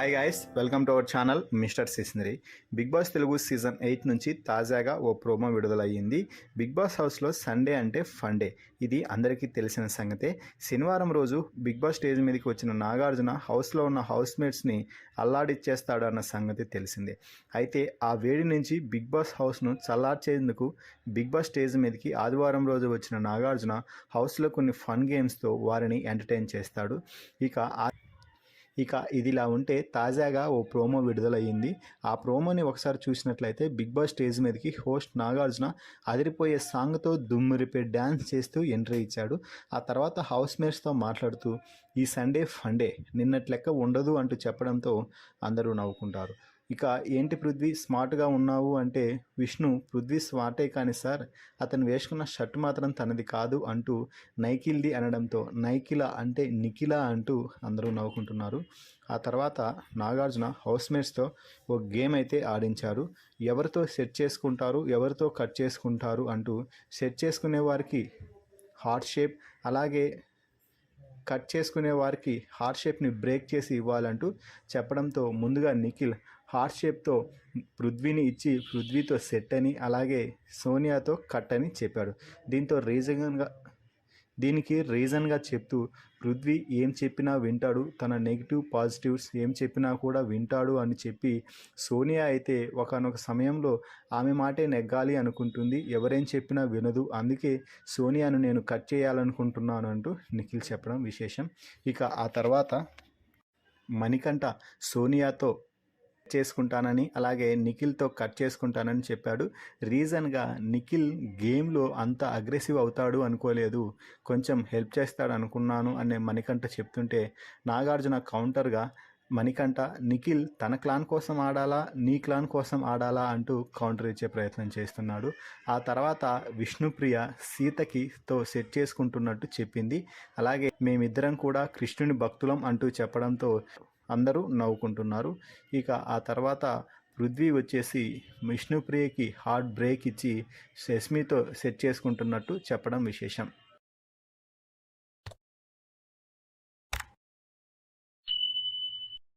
Hi guys, welcome to our channel mister సిస్నరీ. Bigg Boss Telugu season 8 నుంచి తాజాగా ఓ ప్రోమో విడుదలయ్యింది. బిగ్ బాస్ హౌస్లో సండే అంటే ఫన్ డే, ఇది అందరికీ తెలిసిన సంగతే. శనివారం రోజు బిగ్ బాస్ స్టేజ్ మీదకి వచ్చిన నాగార్జున హౌస్లో ఉన్న హౌస్ మేట్స్ని అల్లాడిచ్చేస్తాడు అన్న సంగతి తెలిసిందే. అయితే ఆ వేడి నుంచి బిగ్ బాస్ హౌస్ను చల్లార్చేందుకు బిగ్ బాస్ స్టేజ్ మీదకి ఆదివారం రోజు వచ్చిన నాగార్జున హౌస్లో కొన్ని ఫన్ గేమ్స్తో వారిని ఎంటర్టైన్ చేస్తాడు. ఇక ఇదిలా ఉంటే తాజాగా ఓ ప్రోమో విడుదలయ్యింది. ఆ ప్రోమోని ఒకసారి చూసినట్లయితే బిగ్ బాస్ స్టేజ్ మీదకి హోస్ట్ నాగార్జున అదిరిపోయే సాంగ్తో దుమ్మురిపే డ్యాన్స్ చేస్తూ ఎంట్రీ ఇచ్చాడు. ఆ తర్వాత హౌస్ మేట్స్తో మాట్లాడుతూ ఈ సండే ఫన్ డే, నిన్నటి లెక్క ఉండదు అంటూ చెప్పడంతో అందరూ నవ్వుకుంటారు. ఇక ఏంటి పృథ్వీ స్మార్ట్గా ఉన్నావు అంటే విష్ణు, పృథ్వీ స్మార్టే కానీ సార్, అతను వేసుకున్న షర్ట్ మాత్రం తనది కాదు అంటూ నైకిల్ది అనడంతో నైకిలా అంటే నిఖిలా అంటూ అందరూ నవ్వుకుంటున్నారు. ఆ తర్వాత నాగార్జున హౌస్మేట్స్తో ఒక గేమ్ అయితే ఆడించారు. ఎవరితో సెట్ చేసుకుంటారు, ఎవరితో కట్ చేసుకుంటారు అంటూ సెట్ చేసుకునే వారికి హార్ట్ షేప్, అలాగే కట్ చేసుకునే వారికి హార్ట్ షేప్ని బ్రేక్ చేసి ఇవ్వాలంటూ చెప్పడంతో ముందుగా నిఖిల్ హార్ట్ షేప్తో పృథ్వీని ఇచ్చి పృథ్వీతో సెట్ అని, అలాగే సోనియాతో కట్ అని చెప్పాడు. దీనికి రీజన్గా చెప్తూ పృథ్వీ ఏం చెప్పినా వింటాడు, తన నెగిటివ్ పాజిటివ్స్ ఏం చెప్పినా కూడా వింటాడు అని చెప్పి, సోనియా అయితే ఒకానొక సమయంలో ఆమె మాటే నెగ్గాలి అనుకుంటుంది, ఎవరేం చెప్పినా వినదు, అందుకే సోనియాను నేను కట్ చేయాలనుకుంటున్నాను అంటూ నిఖిల్ చెప్పడం విశేషం. ఇక ఆ తర్వాత మణికంఠ సోనియాతో చేసుకుంటానని, అలాగే నిఖిల్తో కట్ చేసుకుంటానని చెప్పాడు. రీజన్గా నిఖిల్ గేమ్లో అంత అగ్రెసివ్ అవుతాడు అనుకోలేదు, కొంచెం హెల్ప్ చేస్తాడు అనుకున్నాను అనే మణికంఠ చెప్తుంటే, నాగార్జున కౌంటర్గా మణికంఠ నిఖిల్ తన క్లాన్ కోసం ఆడాలా, నీ క్లాన్ కోసం ఆడాలా అంటూ కౌంటర్ ఇచ్చే ప్రయత్నం చేస్తున్నాడు. ఆ తర్వాత విష్ణుప్రియ సీతకితో సెట్ చేసుకుంటున్నట్టు చెప్పింది. అలాగే మేమిద్దరం కూడా కృష్ణుని భక్తులం అంటూ చెప్పడంతో అందరూ నవ్వుకుంటున్నారు. ఇక ఆ తర్వాత పృథ్వీ వచ్చేసి విష్ణుప్రియకి హార్ట్ బ్రేక్ ఇచ్చి శస్మితో సెట్ చేసుకుంటున్నట్టు చెప్పడం విశేషం.